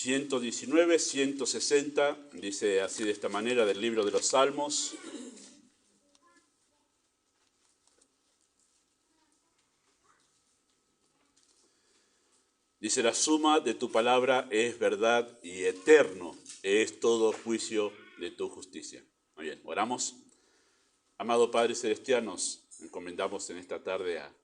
119, 160, dice así de esta manera del libro de los Salmos. Dice, la suma de tu palabra es verdad y eterno es todo juicio de tu justicia. Muy bien, oramos. Amado Padre Celestial, nos encomendamos en esta tarde a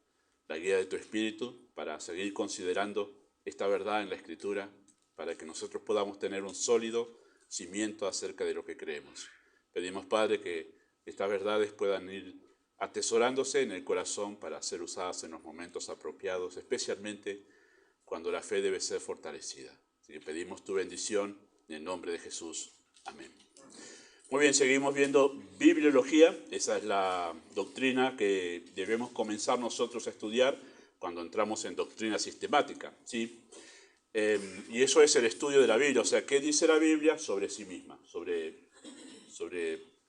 la guía de tu Espíritu para seguir considerando esta verdad en la Escritura, para que nosotros podamos tener un sólido cimiento acerca de lo que creemos. Pedimos, Padre, que estas verdades puedan ir atesorándose en el corazón para ser usadas en los momentos apropiados, especialmente cuando la fe debe ser fortalecida. Así que pedimos tu bendición en el nombre de Jesús. Amén. Muy bien, seguimos viendo bibliología. Esa es la doctrina que debemos comenzar nosotros a estudiar cuando entramos en doctrina sistemática, ¿sí? Y eso es el estudio de la Biblia. O sea, ¿qué dice la Biblia sobre sí misma? Sobre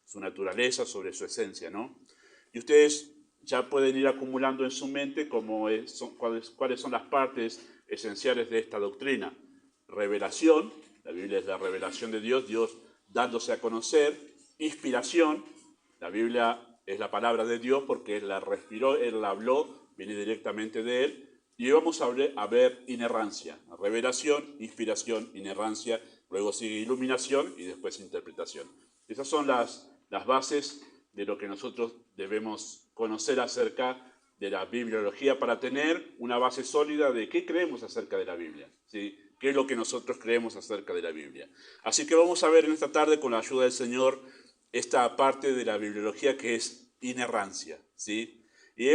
su naturaleza, sobre su esencia, ¿no? Y ustedes ya pueden ir acumulando en su mente cuáles son las partes esenciales de esta doctrina. Revelación, la Biblia es la revelación de Dios, Dios dándose a conocer. Inspiración, la Biblia es la palabra de Dios porque Él la respiró, Él la habló, viene directamente de Él. Y vamos a ver inerrancia, revelación, inspiración, inerrancia, luego sigue iluminación y después interpretación. Esas son las bases de lo que nosotros debemos conocer acerca de la bibliología para tener una base sólida de qué creemos acerca de la Biblia, ¿sí? ¿Qué es lo que nosotros creemos acerca de la Biblia? Así que vamos a ver en esta tarde, con la ayuda del Señor, esta parte de la bibliología que es inerrancia, ¿sí? Y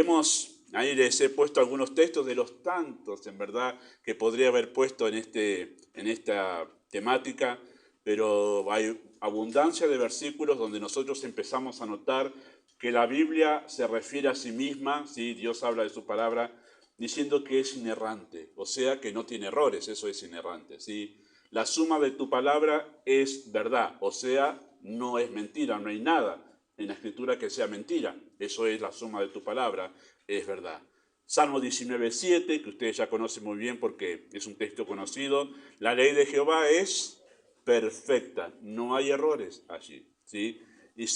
ahí les he puesto algunos textos de los tantos, en verdad, que podría haber puesto en esta temática, pero hay abundancia de versículos donde nosotros empezamos a notar que la Biblia se refiere a sí misma, ¿sí? Dios habla de su palabra diciendo que es inerrante, o sea que no tiene errores, eso es inerrante, ¿sí? La suma de tu palabra es verdad, o sea, no es mentira, no hay nada en la Escritura que sea mentira, eso es la suma de tu palabra, es verdad. Salmo 19:7, que ustedes ya conocen muy bien porque es un texto conocido, la ley de Jehová es perfecta, no hay errores allí, ¿sí? Y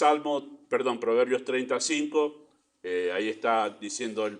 Proverbios 35, ahí está diciendo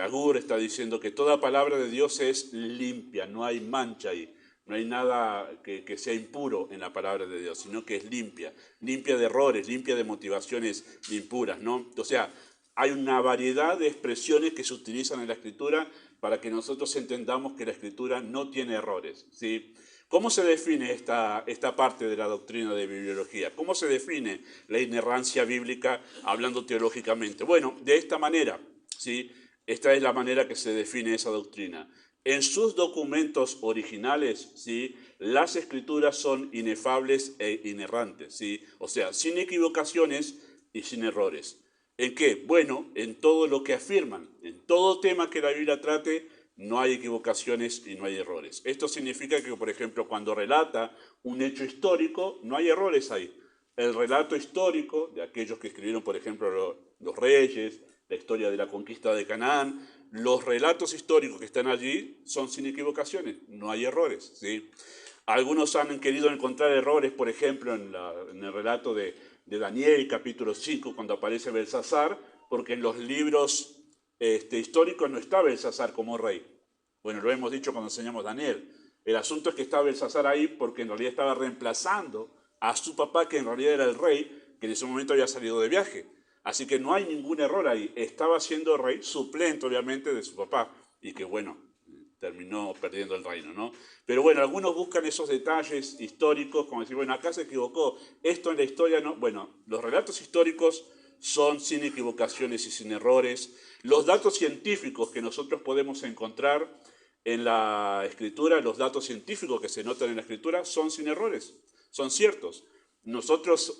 Agur está diciendo que toda palabra de Dios es limpia, no hay mancha ahí, no hay nada que sea impuro en la palabra de Dios, sino que es limpia de errores, limpia de motivaciones impuras, ¿no? O sea, hay una variedad de expresiones que se utilizan en la Escritura para que nosotros entendamos que la Escritura no tiene errores, ¿sí? ¿Cómo se define esta parte de la doctrina de bibliología? ¿Cómo se define la inerrancia bíblica hablando teológicamente? Bueno, de esta manera, ¿sí? Esta es la manera que se define esa doctrina. En sus documentos originales, ¿sí? Las escrituras son inefables e inerrantes, ¿sí? O sea, sin equivocaciones y sin errores. ¿En qué? Bueno, en todo lo que afirman, en todo tema que la Biblia trate, no hay equivocaciones y no hay errores. Esto significa que, por ejemplo, cuando relata un hecho histórico, no hay errores ahí. El relato histórico de aquellos que escribieron, por ejemplo, los reyes, la historia de la conquista de Canaán, los relatos históricos que están allí son sin equivocaciones, no hay errores, ¿sí? Algunos han querido encontrar errores, por ejemplo, en el relato de Daniel, capítulo 5, cuando aparece Belsasar, porque en los libros históricos no está Belsasar como rey. Bueno, lo hemos dicho cuando enseñamos Daniel. El asunto es que estaba Belsasar ahí porque en realidad estaba reemplazando a su papá, que en realidad era el rey, que en ese momento había salido de viaje. Así que no hay ningún error ahí. Estaba siendo rey suplente, obviamente, de su papá. Y que, bueno, terminó perdiendo el reino, ¿no? Pero bueno, algunos buscan esos detalles históricos, como decir, bueno, acá se equivocó. Esto en la historia no. Bueno, los relatos históricos son sin equivocaciones y sin errores. Los datos científicos que nosotros podemos encontrar en la Escritura, los datos científicos que se notan en la Escritura, son sin errores, son ciertos. Nosotros,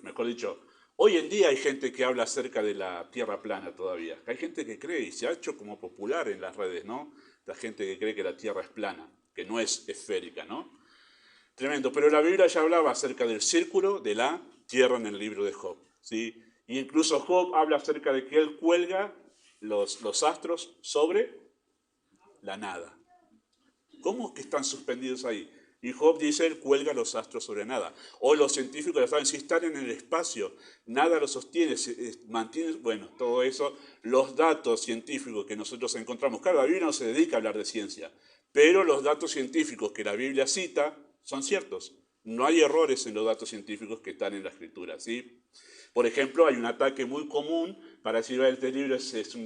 mejor dicho, hoy en día hay gente que habla acerca de la tierra plana todavía. Hay gente que cree y se ha hecho como popular en las redes, ¿no? La gente que cree que la tierra es plana, que no es esférica, ¿no? Tremendo. Pero la Biblia ya hablaba acerca del círculo de la tierra en el libro de Job, ¿sí? Y incluso Job habla acerca de que él cuelga los astros sobre la nada. ¿Cómo que están suspendidos ahí? Y Job dice, él cuelga los astros sobre nada. O los científicos lo saben, si están en el espacio, nada lo sostiene, mantiene, bueno, todo eso, los datos científicos que nosotros encontramos. Claro, la Biblia no se dedica a hablar de ciencia, pero los datos científicos que la Biblia cita son ciertos. No hay errores en los datos científicos que están en la Escritura, ¿sí? Por ejemplo, hay un ataque muy común para decir, este libro es un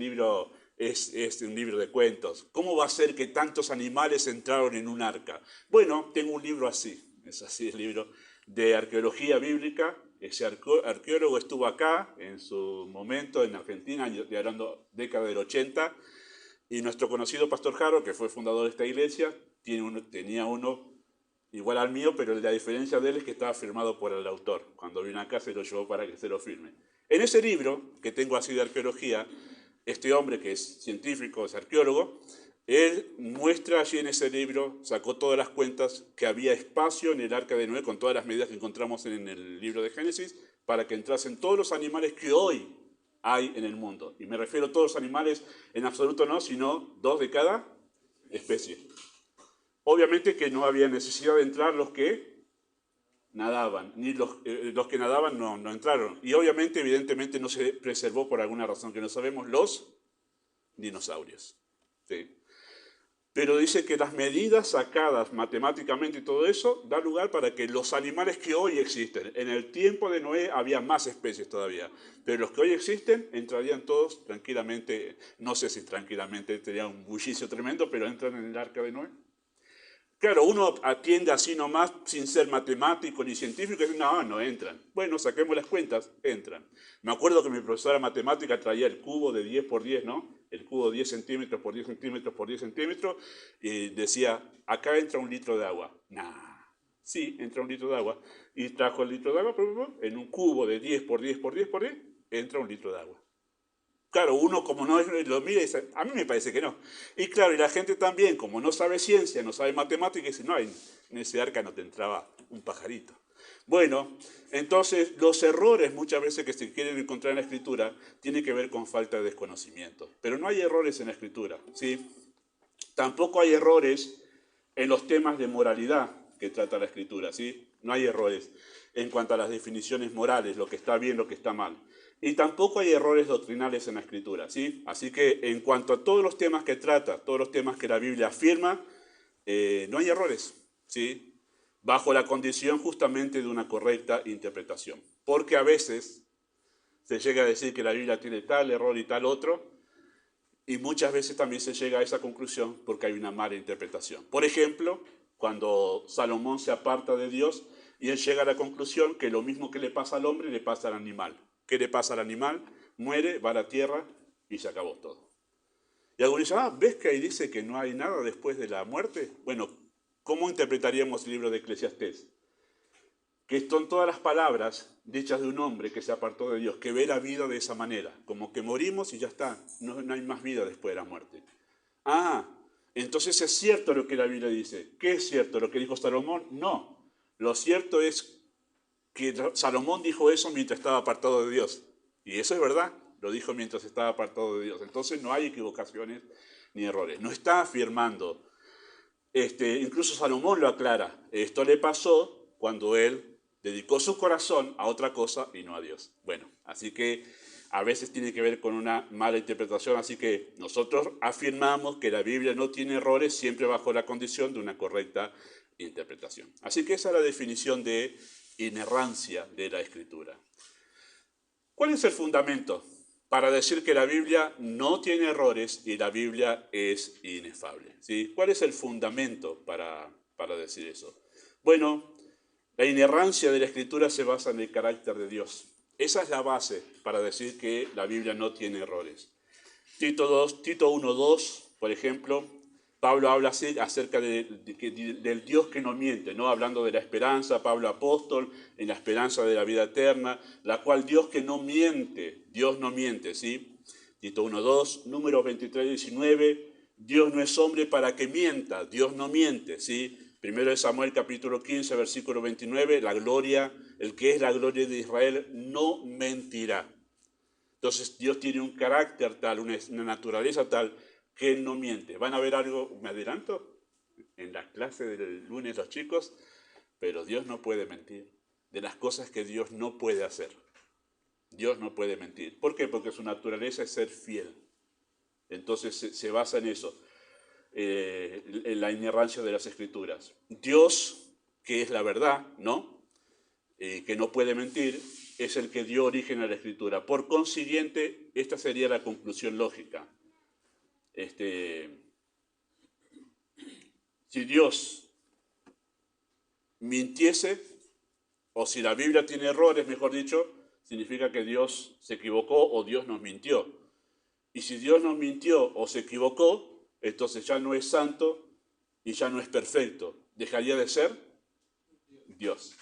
libro de cuentos. ¿Cómo va a ser que tantos animales entraron en un arca? Bueno, tengo un libro así, es así el libro, de arqueología bíblica. Ese arqueólogo estuvo acá en su momento en Argentina, ya hablando década del 80, y nuestro conocido Pastor Jaro, que fue fundador de esta iglesia, tenía uno igual al mío, pero la diferencia de él es que estaba firmado por el autor. Cuando vino acá se lo llevó para que se lo firme. En ese libro, que tengo así de arqueología, este hombre que es científico, es arqueólogo, él muestra allí en ese libro, sacó todas las cuentas, que había espacio en el arca de Noé, con todas las medidas que encontramos en el libro de Génesis, para que entrasen todos los animales que hoy hay en el mundo. Y me refiero a todos los animales, en absoluto no, sino 2 de cada especie. Obviamente que no había necesidad de entrar los que nadaban, ni los que nadaban no entraron. Y obviamente, evidentemente, no se preservó por alguna razón que no sabemos los dinosaurios. ¿Sí? Pero dice que las medidas sacadas matemáticamente y todo eso da lugar para que los animales que hoy existen, en el tiempo de Noé había más especies todavía, pero los que hoy existen entrarían todos tranquilamente, no sé si tranquilamente, sería un bullicio tremendo, pero entran en el arca de Noé. Claro, uno atiende así nomás sin ser matemático ni científico y dice, no entran. Bueno, saquemos las cuentas, entran. Me acuerdo que mi profesora de matemática traía el cubo de 10 por 10, ¿no? El cubo de 10 centímetros por 10 centímetros por 10 centímetros y decía, acá entra 1 litro de agua. Sí, entra 1 litro de agua. Y trajo el litro de agua, en un cubo de 10 por 10 por 10 por 10, entra 1 litro de agua. Claro, uno como no lo mira y dice, a mí me parece que no. Y claro, y la gente también, como no sabe ciencia, no sabe matemática, dice, no, en ese arca no te entraba un pajarito. Bueno, entonces los errores muchas veces que se quieren encontrar en la Escritura tienen que ver con falta de desconocimiento. Pero no hay errores en la Escritura, ¿sí? Tampoco hay errores en los temas de moralidad que trata la Escritura, ¿sí? No hay errores en cuanto a las definiciones morales, lo que está bien, lo que está mal. Y tampoco hay errores doctrinales en la Escritura, ¿sí? Así que en cuanto a todos los temas que trata, todos los temas que la Biblia afirma, no hay errores, ¿sí? Bajo la condición justamente de una correcta interpretación. Porque a veces se llega a decir que la Biblia tiene tal error y tal otro, y muchas veces también se llega a esa conclusión porque hay una mala interpretación. Por ejemplo, cuando Salomón se aparta de Dios y él llega a la conclusión que lo mismo que le pasa al hombre le pasa al animal. ¿Qué le pasa al animal? Muere, va a la tierra y se acabó todo. Y algunos dicen, ¿ves que ahí dice que no hay nada después de la muerte? Bueno, ¿cómo interpretaríamos el libro de Eclesiastés? Que son todas las palabras dichas de un hombre que se apartó de Dios, que ve la vida de esa manera, como que morimos y ya está, no hay más vida después de la muerte. Entonces es cierto lo que la Biblia dice. ¿Qué es cierto? ¿Lo que dijo Salomón? No. Lo cierto es que Salomón dijo eso mientras estaba apartado de Dios. Y eso es verdad, lo dijo mientras estaba apartado de Dios. Entonces no hay equivocaciones ni errores. No está afirmando. Incluso Salomón lo aclara. Esto le pasó cuando él dedicó su corazón a otra cosa y no a Dios. Bueno, así que a veces tiene que ver con una mala interpretación. Así que nosotros afirmamos que la Biblia no tiene errores siempre bajo la condición de una correcta interpretación. Así que esa es la definición de inerrancia de la Escritura. ¿Cuál es el fundamento para decir que la Biblia no tiene errores y la Biblia es inefable? ¿Sí? ¿Cuál es el fundamento para decir eso? Bueno, la inerrancia de la Escritura se basa en el carácter de Dios. Esa es la base para decir que la Biblia no tiene errores. Tito 1:2, por ejemplo, Pablo habla así acerca del Dios que no miente, ¿no? Hablando de la esperanza, Pablo apóstol, en la esperanza de la vida eterna, la cual Dios que no miente, Dios no miente, ¿sí? Tito 1:2, números 23-19, Dios no es hombre para que mienta, Dios no miente, ¿sí? Primero de Samuel capítulo 15, versículo 29, el que es la gloria de Israel no mentirá. Entonces Dios tiene un carácter tal, una naturaleza tal, que Él no miente. ¿Van a ver algo? ¿Me adelanto? en la clase del lunes los chicos, pero Dios no puede mentir. De las cosas que Dios no puede hacer. Dios no puede mentir. ¿Por qué? Porque su naturaleza es ser fiel. Entonces se basa en eso, en la inerrancia de las Escrituras. Dios, que es la verdad, ¿no? Que no puede mentir, es el que dio origen a la Escritura. Por consiguiente, esta sería la conclusión lógica. Si Dios mintiese, o si la Biblia tiene errores, mejor dicho, significa que Dios se equivocó o Dios nos mintió. Y si Dios nos mintió o se equivocó, entonces ya no es santo y ya no es perfecto. ¿Dejaría de ser? Dios.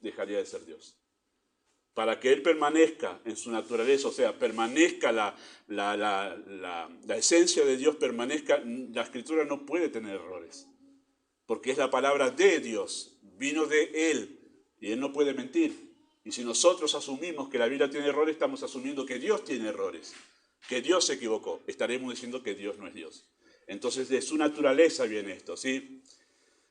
Dejaría de ser Dios. Para que Él permanezca en su naturaleza, o sea, permanezca la esencia de Dios, permanezca, la Escritura no puede tener errores. Porque es la palabra de Dios, vino de Él, y Él no puede mentir. Y si nosotros asumimos que la Biblia tiene errores, estamos asumiendo que Dios tiene errores, que Dios se equivocó. Estaremos diciendo que Dios no es Dios. Entonces de su naturaleza viene esto, ¿sí?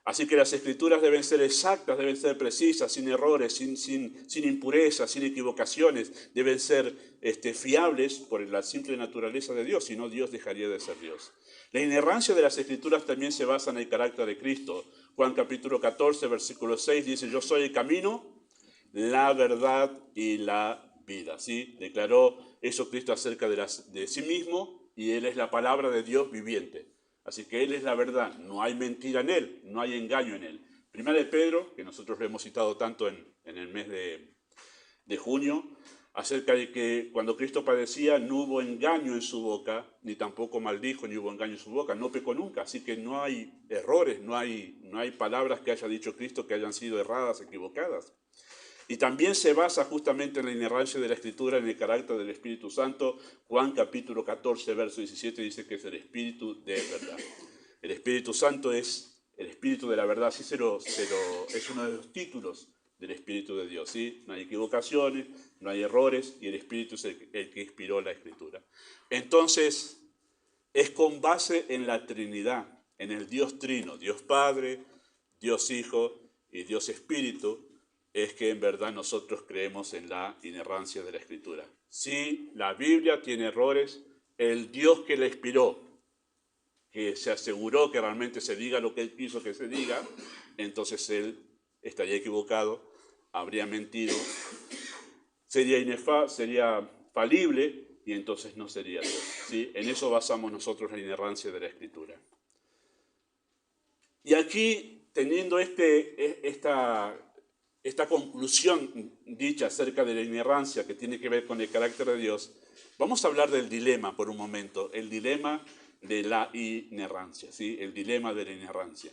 Así que las Escrituras deben ser exactas, deben ser precisas, sin errores, sin impurezas, sin equivocaciones. Deben ser fiables por la simple naturaleza de Dios, si no Dios dejaría de ser Dios. La inerrancia de las Escrituras también se basa en el carácter de Cristo. Juan capítulo 14, versículo 6 dice, yo soy el camino, la verdad y la vida. ¿Sí? Declaró eso Cristo acerca de sí mismo y Él es la palabra de Dios viviente. Así que Él es la verdad, no hay mentira en Él, no hay engaño en Él. Primera de Pedro, que nosotros lo hemos citado tanto en el mes de junio, acerca de que cuando Cristo padecía no hubo engaño en su boca, ni tampoco maldijo, ni hubo engaño en su boca, no pecó nunca. Así que no hay errores, no hay palabras que haya dicho Cristo que hayan sido erradas, equivocadas. Y también se basa justamente en la inerrancia de la Escritura, en el carácter del Espíritu Santo. Juan capítulo 14, verso 17 dice que es el Espíritu de verdad. El Espíritu Santo es el Espíritu de la verdad, así es uno de los títulos del Espíritu de Dios. ¿Sí? No hay equivocaciones, no hay errores y el Espíritu es el que inspiró la Escritura. Entonces, es con base en la Trinidad, en el Dios Trino, Dios Padre, Dios Hijo y Dios Espíritu, es que en verdad nosotros creemos en la inerrancia de la Escritura. Si la Biblia tiene errores, el Dios que la inspiró, que se aseguró que realmente se diga lo que Él quiso que se diga, entonces Él estaría equivocado, habría mentido, sería falible y entonces no sería Dios. ¿Sí? En eso basamos nosotros la inerrancia de la Escritura. Y aquí, teniendo esta conclusión dicha acerca de la inerrancia que tiene que ver con el carácter de Dios, vamos a hablar del dilema por un momento, el dilema de la inerrancia, ¿sí? El dilema de la inerrancia.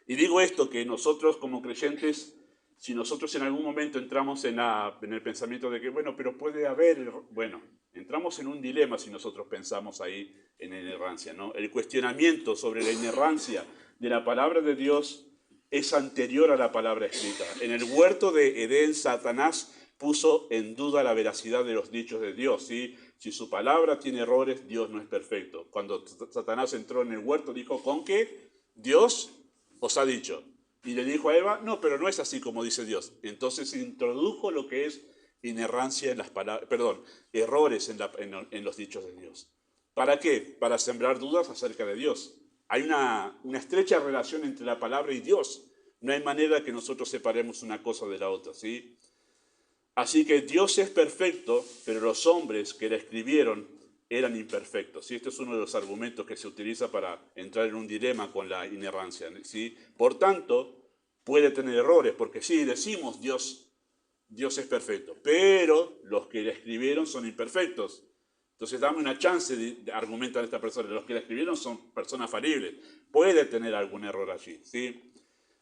Y digo esto, que nosotros como creyentes, si nosotros en algún momento entramos en el pensamiento de que, bueno, pero puede haber, bueno, entramos en un dilema si nosotros pensamos ahí en la inerrancia, ¿no? El cuestionamiento sobre la inerrancia de la palabra de Dios es anterior a la palabra escrita. En el huerto de Edén, Satanás puso en duda la veracidad de los dichos de Dios, ¿sí? Si su palabra tiene errores, Dios no es perfecto. Cuando Satanás entró en el huerto, dijo, ¿con qué? Dios os ha dicho. Y le dijo a Eva, no, pero no es así como dice Dios. Entonces introdujo lo que es inerrancia en las palabras, errores en los dichos de Dios. ¿Para qué? Para sembrar dudas acerca de Dios. Hay una estrecha relación entre la palabra y Dios. No hay manera que nosotros separemos una cosa de la otra, ¿sí? Así que Dios es perfecto, pero los hombres que la escribieron eran imperfectos. Y este es uno de los argumentos que se utiliza para entrar en un dilema con la inerrancia, ¿sí? Por tanto, puede tener errores, porque sí, decimos Dios es perfecto, pero los que la escribieron son imperfectos. Entonces dame una chance de argumentar a esta persona. Los que la escribieron son personas falibles. Puede tener algún error allí, ¿sí?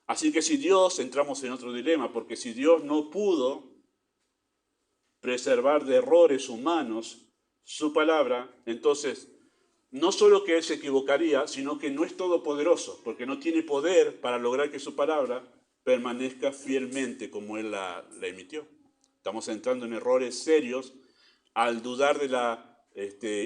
Así que si Dios, entramos en otro dilema, porque si Dios no pudo preservar de errores humanos su palabra, entonces no solo que Él se equivocaría, sino que no es todopoderoso, porque no tiene poder para lograr que su palabra permanezca fielmente como Él la emitió. Estamos entrando en errores serios al dudar de la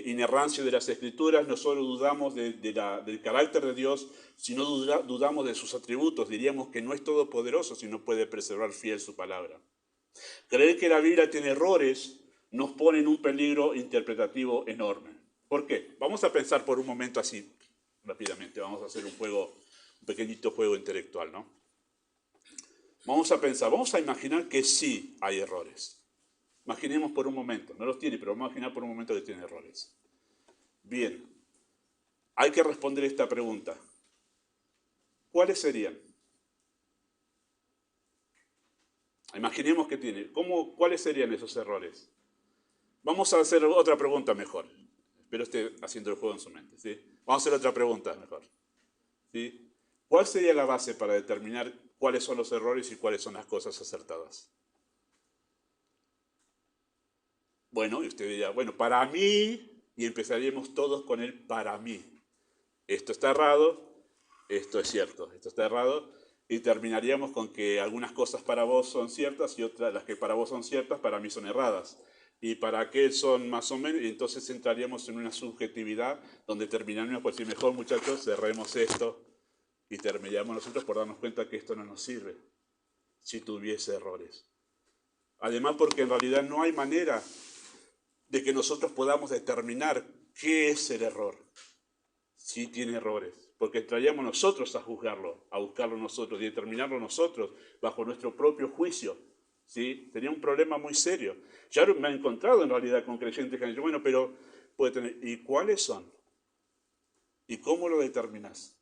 inerrancia de las Escrituras, no solo dudamos del carácter de Dios, sino dudamos de sus atributos. Diríamos que no es todopoderoso si no puede preservar fiel su palabra. Creer que la Biblia tiene errores nos pone en un peligro interpretativo enorme. ¿Por qué? Vamos a pensar por un momento así, rápidamente. Vamos a hacer un pequeñito juego intelectual, ¿no? Vamos a pensar, vamos a imaginar que sí hay errores. Imaginemos por un momento, no los tiene, pero vamos a imaginar por un momento que tiene errores. Bien, hay que responder esta pregunta. ¿Cuáles serían? Imaginemos que tiene. ¿Cuáles serían esos errores? Vamos a hacer otra pregunta mejor. Espero esté haciendo el juego en su mente, ¿sí? Vamos a hacer otra pregunta mejor, ¿sí? ¿Cuál sería la base para determinar cuáles son los errores y cuáles son las cosas acertadas? Bueno, y usted diría, bueno, para mí, y empezaríamos todos con el para mí. Esto está errado, esto es cierto, esto está errado, y terminaríamos con que algunas cosas para vos son ciertas y otras, las que para vos son ciertas, para mí son erradas. Y para aquel son más o menos, y entonces entraríamos en una subjetividad donde terminaríamos por decir, mejor muchachos, cerremos esto y terminaríamos nosotros por darnos cuenta que esto no nos sirve si tuviese errores. Además, porque en realidad no hay manera de que nosotros podamos determinar qué es el error, si tiene errores, porque entraríamos nosotros a juzgarlo, a buscarlo nosotros y determinarlo nosotros bajo nuestro propio juicio, ¿sí? Sería un problema muy serio. Ya me he encontrado en realidad con creyentes que han dicho, bueno, pero puede tener, ¿y cuáles son? ¿Y cómo lo determinas?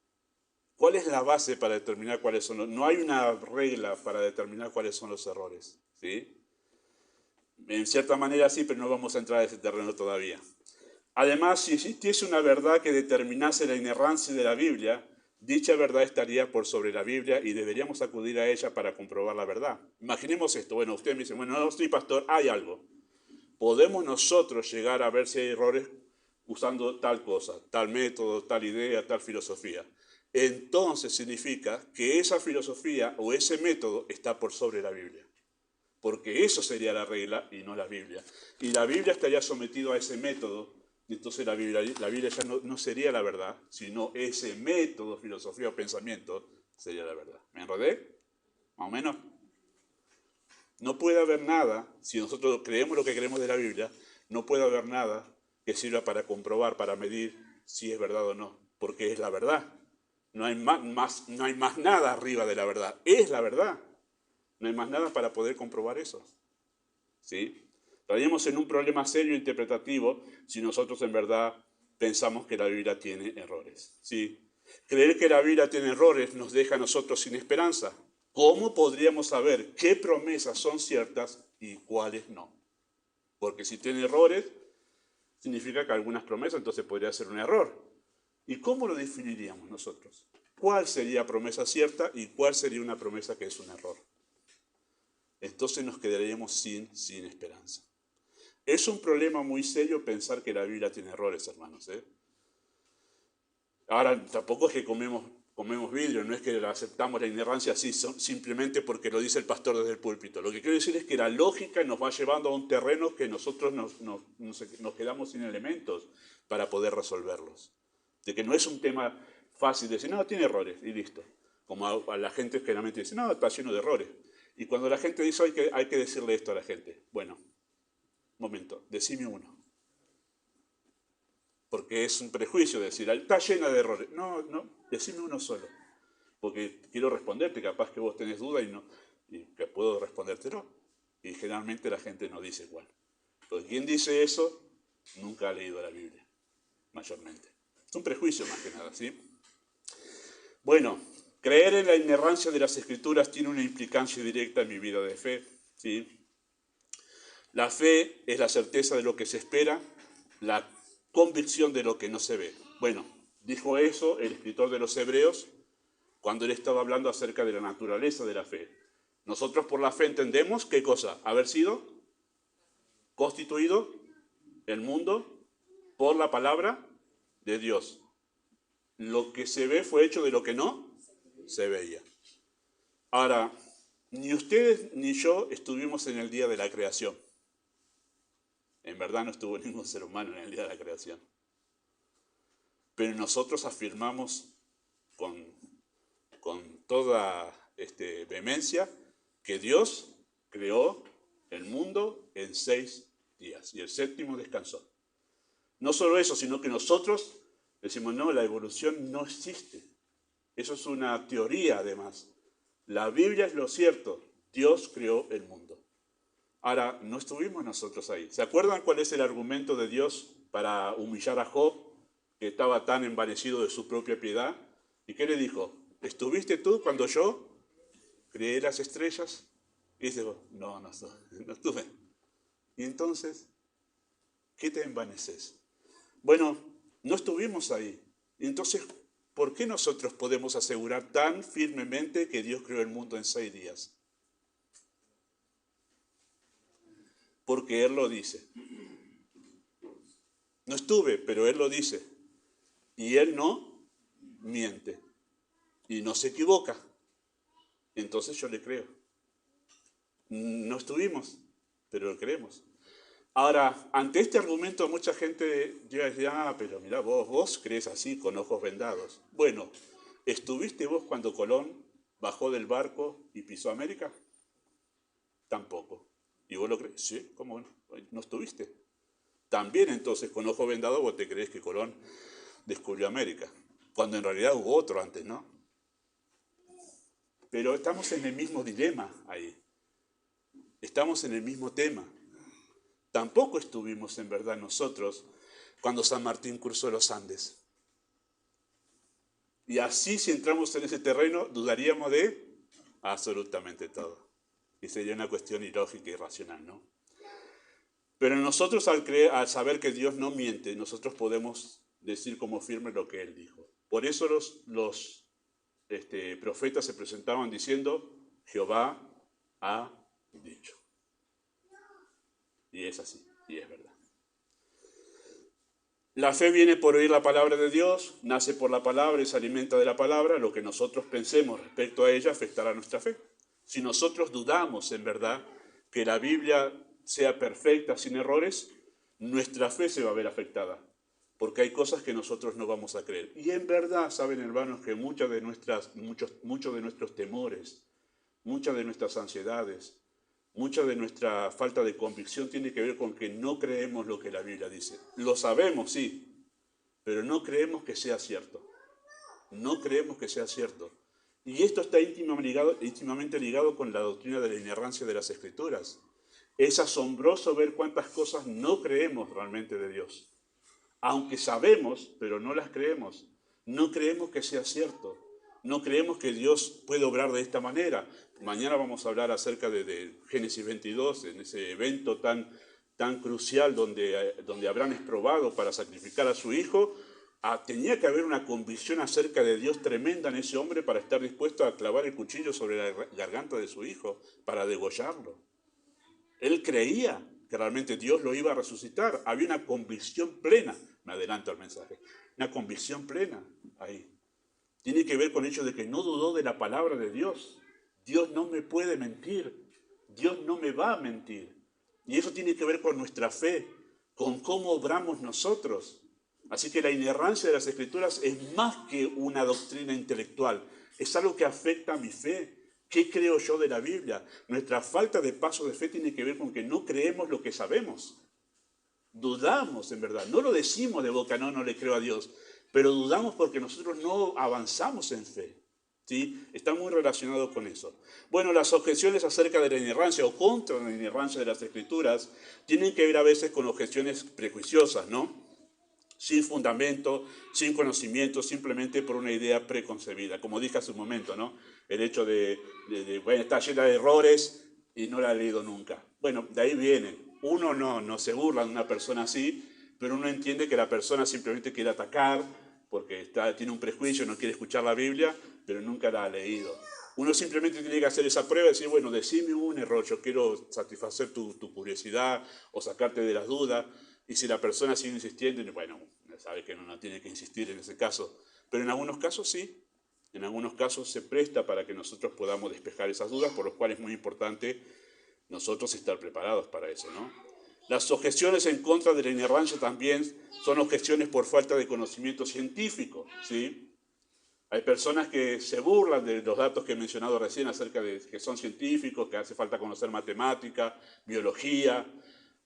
¿Cuál es la base para determinar cuáles son los? No hay una regla para determinar cuáles son los errores, ¿sí? En cierta manera sí, pero no vamos a entrar a ese terreno todavía. Además, si existiese una verdad que determinase la inerrancia de la Biblia, dicha verdad estaría por sobre la Biblia y deberíamos acudir a ella para comprobar la verdad. Imaginemos esto. Bueno, usted me dice, bueno, no soy pastor, hay algo. ¿Podemos nosotros llegar a ver si hay errores usando tal cosa, tal método, tal idea, tal filosofía? Entonces significa que esa filosofía o ese método está por sobre la Biblia. Porque eso sería la regla y no la Biblia. Y la Biblia estaría sometida a ese método, y entonces la Biblia ya no sería la verdad, sino ese método, filosofía o pensamiento sería la verdad. ¿Me enredé? ¿Más o menos? No puede haber nada, si nosotros creemos lo que creemos de la Biblia, no puede haber nada que sirva para comprobar, para medir si es verdad o no, porque es la verdad. No hay más nada arriba de la verdad, es la verdad. No hay más nada para poder comprobar eso, ¿sí? Estaríamos en un problema serio interpretativo si nosotros en verdad pensamos que la Biblia tiene errores, ¿sí? Creer que la Biblia tiene errores nos deja a nosotros sin esperanza. ¿Cómo podríamos saber qué promesas son ciertas y cuáles no? Porque si tiene errores, significa que algunas promesas entonces podría ser un error. ¿Y cómo lo definiríamos nosotros? ¿Cuál sería promesa cierta y cuál sería una promesa que es un error? Entonces nos quedaríamos sin esperanza. Es un problema muy serio pensar que la Biblia tiene errores, hermanos, ¿eh? Ahora, tampoco es que comemos vidrio, no es que aceptamos la inerrancia así simplemente porque lo dice el pastor desde el púlpito. Lo que quiero decir es que la lógica nos va llevando a un terreno que nosotros nos quedamos sin elementos para poder resolverlos. De que no es un tema fácil de decir, no, tiene errores y listo. Como a la gente generalmente dice, no, está lleno de errores. Y cuando la gente dice, hay que decirle esto a la gente. Bueno, momento, decime uno. Porque es un prejuicio decir, está llena de errores. No, decime uno solo. Porque quiero responderte, capaz que vos tenés duda y que puedo respondértelo. Y generalmente la gente no dice igual. Porque quien dice eso nunca ha leído la Biblia, mayormente. Es un prejuicio más que nada, ¿sí? Bueno, creer en la inerrancia de las Escrituras tiene una implicancia directa en mi vida de fe, ¿sí? La fe es la certeza de lo que se espera, la convicción de lo que no se ve. Bueno, dijo eso el escritor de los Hebreos cuando él estaba hablando acerca de la naturaleza de la fe. Nosotros por la fe entendemos, ¿qué cosa? Haber sido constituido el mundo por la palabra de Dios. Lo que se ve fue hecho de lo que no se veía. Ahora, ni ustedes ni yo estuvimos en el día de la creación. En verdad no estuvo ningún ser humano en el día de la creación. Pero nosotros afirmamos con toda vehemencia que Dios creó el mundo en 6 días y el séptimo descansó. No solo eso, sino que nosotros decimos, no, la evolución no existe. Eso es una teoría además. La Biblia es lo cierto, Dios creó el mundo. Ahora, no estuvimos nosotros ahí. ¿Se acuerdan cuál es el argumento de Dios para humillar a Job, que estaba tan envanecido de su propia piedad? ¿Y qué le dijo? ¿Estuviste tú cuando yo creé las estrellas? Y dice, no estuve. Y entonces, ¿qué te envaneces? Bueno, no estuvimos ahí. Entonces, ¿por qué nosotros podemos asegurar tan firmemente que Dios creó el mundo en 6 días? Porque Él lo dice. No estuve, pero Él lo dice. Y Él no miente. Y no se equivoca. Entonces yo le creo. No estuvimos, pero lo creemos. Ahora, ante este argumento mucha gente llega y dice, pero mira, vos crees así, con ojos vendados. Bueno, ¿estuviste vos cuando Colón bajó del barco y pisó América? Tampoco. ¿Y vos lo crees? Sí, ¿cómo no? ¿No estuviste? También entonces, con ojos vendados, vos te crees que Colón descubrió América, cuando en realidad hubo otro antes, ¿no? Pero estamos en el mismo dilema ahí. Estamos en el mismo tema. Tampoco estuvimos en verdad nosotros cuando San Martín cruzó los Andes. Y así, si entramos en ese terreno, dudaríamos de absolutamente todo. Y sería una cuestión ilógica y irracional, ¿no? Pero nosotros al saber que Dios no miente, nosotros podemos decir como firme lo que Él dijo. Por eso los profetas se presentaban diciendo, Jehová ha dicho. Y es así, y es verdad. La fe viene por oír la palabra de Dios, nace por la palabra y se alimenta de la palabra. Lo que nosotros pensemos respecto a ella afectará nuestra fe. Si nosotros dudamos en verdad que la Biblia sea perfecta, sin errores, nuestra fe se va a ver afectada, porque hay cosas que nosotros no vamos a creer. Y en verdad, saben hermanos, que muchos de nuestros temores, muchas de nuestras ansiedades, mucha de nuestra falta de convicción tiene que ver con que no creemos lo que la Biblia dice. Lo sabemos, sí, pero no creemos que sea cierto. No creemos que sea cierto. Y esto está íntimamente ligado con la doctrina de la inerrancia de las Escrituras. Es asombroso ver cuántas cosas no creemos realmente de Dios. Aunque sabemos, pero no las creemos. No creemos que sea cierto. No creemos que Dios puede obrar de esta manera. Mañana vamos a hablar acerca de Génesis 22, en ese evento tan crucial donde Abraham es probado para sacrificar a su hijo. Tenía que haber una convicción acerca de Dios tremenda en ese hombre para estar dispuesto a clavar el cuchillo sobre la garganta de su hijo, para degollarlo. Él creía que realmente Dios lo iba a resucitar. Había una convicción plena. Me adelanto al mensaje. Una convicción plena ahí. Tiene que ver con el hecho de que no dudó de la palabra de Dios. Dios no me puede mentir. Dios no me va a mentir. Y eso tiene que ver con nuestra fe, con cómo obramos nosotros. Así que la inerrancia de las Escrituras es más que una doctrina intelectual. Es algo que afecta a mi fe. ¿Qué creo yo de la Biblia? Nuestra falta de paso de fe tiene que ver con que no creemos lo que sabemos. Dudamos, en verdad. No lo decimos de boca, no le creo a Dios. Pero dudamos porque nosotros no avanzamos en fe. ¿Sí? Está muy relacionado con eso. Bueno, las objeciones acerca de la inerrancia o contra la inerrancia de las Escrituras tienen que ver a veces con objeciones prejuiciosas, ¿no? Sin fundamento, sin conocimiento, simplemente por una idea preconcebida. Como dije hace un momento, ¿no? El hecho bueno, está llena de errores y no la he leído nunca. Bueno, de ahí viene. Uno no se burla de una persona así, pero uno entiende que la persona simplemente quiere atacar porque tiene un prejuicio, no quiere escuchar la Biblia, pero nunca la ha leído. Uno simplemente tiene que hacer esa prueba y decir, bueno, decime un error, yo quiero satisfacer tu curiosidad o sacarte de las dudas. Y si la persona sigue insistiendo, bueno, sabe que no tiene que insistir en ese caso. Pero en algunos casos sí. En algunos casos se presta para que nosotros podamos despejar esas dudas, por lo cual es muy importante nosotros estar preparados para eso, ¿no? Las objeciones en contra de la inerrancia también son objeciones por falta de conocimiento científico, ¿sí? Hay personas que se burlan de los datos que he mencionado recién acerca de que son científicos, que hace falta conocer matemática, biología.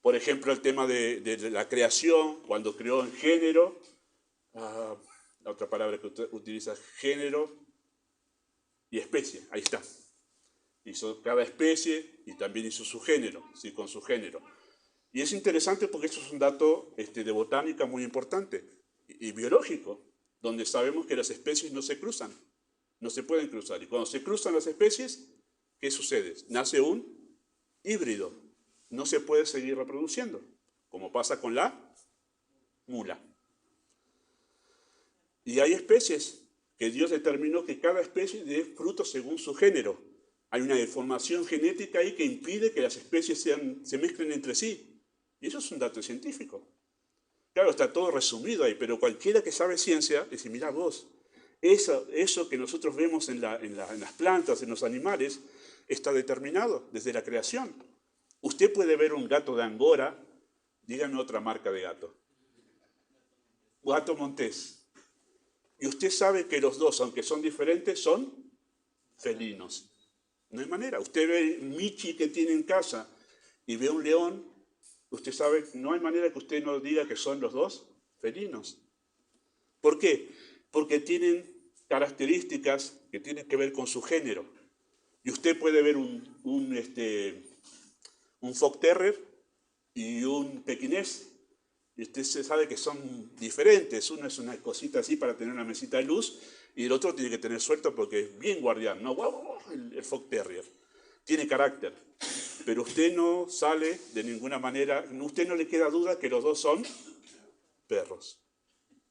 Por ejemplo, el tema de la creación, cuando creó en género, la otra palabra que utiliza es género y especie, ahí está. Hizo cada especie y también hizo su género, ¿sí? Con su género. Y es interesante porque esto es un dato de botánica muy importante y biológico, donde sabemos que las especies no se cruzan, no se pueden cruzar. Y cuando se cruzan las especies, ¿qué sucede? Nace un híbrido, no se puede seguir reproduciendo, como pasa con la mula. Y hay especies que Dios determinó que cada especie dé frutos según su género. Hay una deformación genética ahí que impide que las especies se mezclen entre sí. Y eso es un dato científico. Claro, está todo resumido ahí, pero cualquiera que sabe ciencia dice, mira vos, eso que nosotros vemos en las plantas, en los animales, está determinado desde la creación. Usted puede ver un gato de Angora, díganme otra marca de gato. Gato montés. Y usted sabe que los dos, aunque son diferentes, son felinos. No hay manera. Usted ve Michi que tiene en casa y ve un león, usted sabe, no hay manera que usted no diga que son los dos felinos. ¿Por qué? Porque tienen características que tienen que ver con su género. Y usted puede ver un Fox Terrier y un pequinés, y usted se sabe que son diferentes. Uno es una cosita así para tener una mesita de luz, y el otro tiene que tener suelto porque es bien guardián, ¿no? El Fox Terrier. Tiene carácter. Pero usted no sale de ninguna manera, usted no le queda duda que los dos son perros.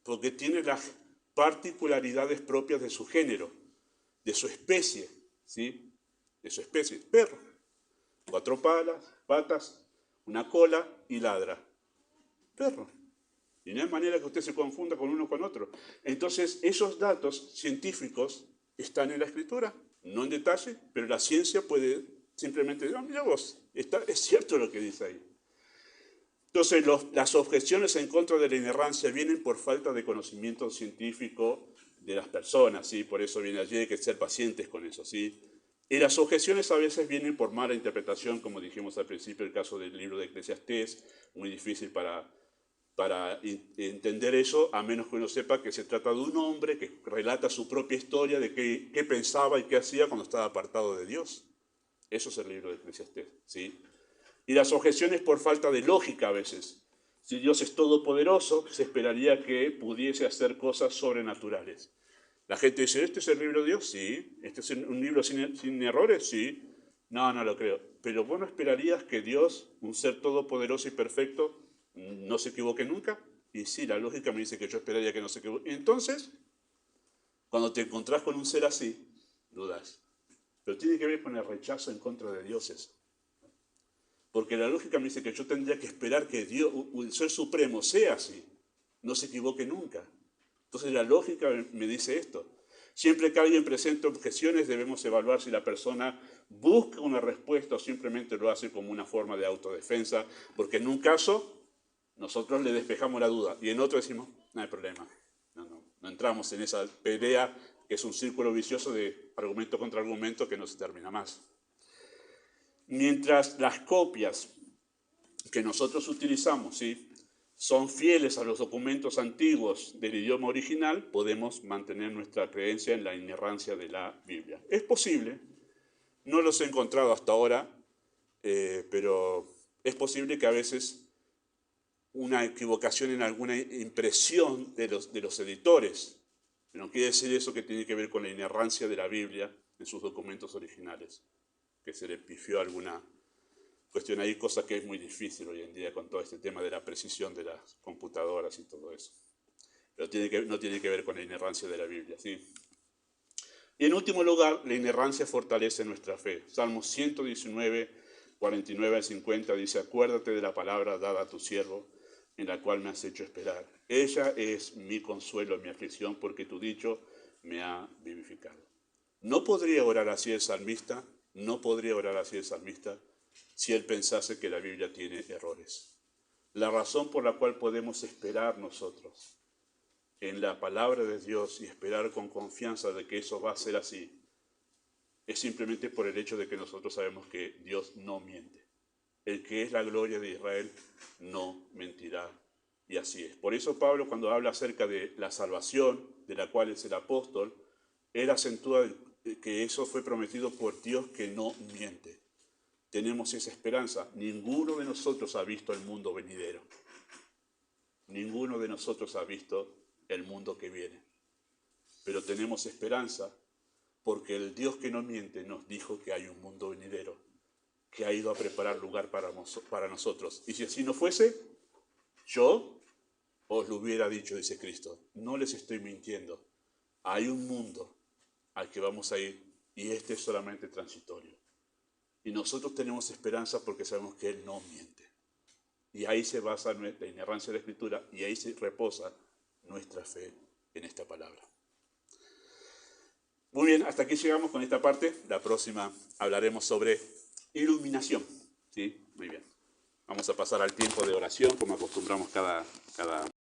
Porque tiene las particularidades propias de su género, de su especie, ¿sí? De su especie, perro. 4 patas, una cola y ladra. Perro. Y no hay manera que usted se confunda con uno o con otro. Entonces, esos datos científicos están en la Escritura, no en detalle, pero la ciencia puede simplemente decir, mira vos, es cierto lo que dice ahí. Entonces, las objeciones en contra de la inerrancia vienen por falta de conocimiento científico de las personas, ¿sí? Por eso viene allí, hay que ser pacientes con eso, ¿sí? Y las objeciones a veces vienen por mala interpretación, como dijimos al principio, el caso del libro de Eclesiastés, muy difícil para entender eso, a menos que uno sepa que se trata de un hombre que relata su propia historia de qué pensaba y qué hacía cuando estaba apartado de Dios. Eso es el libro de Eclesiastés, ¿sí? Y las objeciones por falta de lógica a veces. Si Dios es todopoderoso, se esperaría que pudiese hacer cosas sobrenaturales. La gente dice, ¿este es el libro de Dios? Sí. ¿Este es un libro sin errores? Sí. No, no lo creo. Pero vos no esperarías que Dios, un ser todopoderoso y perfecto, no se equivoque nunca. Y sí, la lógica me dice que yo esperaría que no se equivoque. Entonces, cuando te encontrás con un ser así, dudas. Pero tiene que ver con el rechazo en contra de dioses. Porque la lógica me dice que yo tendría que esperar que Dios, el ser supremo, sea así. No se equivoque nunca. Entonces la lógica me dice esto. Siempre que alguien presenta objeciones, debemos evaluar si la persona busca una respuesta o simplemente lo hace como una forma de autodefensa, porque en un caso nosotros le despejamos la duda y en otro decimos, no hay problema. No entramos en esa pelea que es un círculo vicioso de argumento contra argumento que no se termina más. Mientras las copias que nosotros utilizamos, ¿sí?, son fieles a los documentos antiguos del idioma original, podemos mantener nuestra creencia en la inerrancia de la Biblia. Es posible, no los he encontrado hasta ahora, pero es posible que a veces una equivocación en alguna impresión de los editores, no quiere decir eso que tiene que ver con la inerrancia de la Biblia en sus documentos originales, que se le pifió alguna cuestión ahí, cosa que es muy difícil hoy en día con todo este tema de la precisión de las computadoras y todo eso. Pero no tiene que ver con la inerrancia de la Biblia, ¿sí? Y en último lugar, la inerrancia fortalece nuestra fe. Salmos 119, 49 al 50 dice, acuérdate de la palabra dada a tu siervo, en la cual me has hecho esperar. Ella es mi consuelo en mi aflicción, porque tu dicho me ha vivificado. No podría orar así el salmista, si él pensase que la Biblia tiene errores. La razón por la cual podemos esperar nosotros en la palabra de Dios y esperar con confianza de que eso va a ser así, es simplemente por el hecho de que nosotros sabemos que Dios no miente. El que es la gloria de Israel no mentirá. Y así es. Por eso Pablo, cuando habla acerca de la salvación, de la cual es el apóstol, él acentúa que eso fue prometido por Dios que no miente. Tenemos esa esperanza. Ninguno de nosotros ha visto el mundo venidero. Ninguno de nosotros ha visto el mundo que viene. Pero tenemos esperanza porque el Dios que no miente nos dijo que hay un mundo venidero, que ha ido a preparar lugar para nosotros. Y si así no fuese, yo os lo hubiera dicho, dice Cristo. No les estoy mintiendo. Hay un mundo al que vamos a ir y este es solamente transitorio. Y nosotros tenemos esperanza porque sabemos que Él no miente. Y ahí se basa la inerrancia de la Escritura y ahí se reposa nuestra fe en esta palabra. Muy bien, hasta aquí llegamos con esta parte. La próxima hablaremos sobre iluminación. ¿Sí? Muy bien. Vamos a pasar al tiempo de oración como acostumbramos cada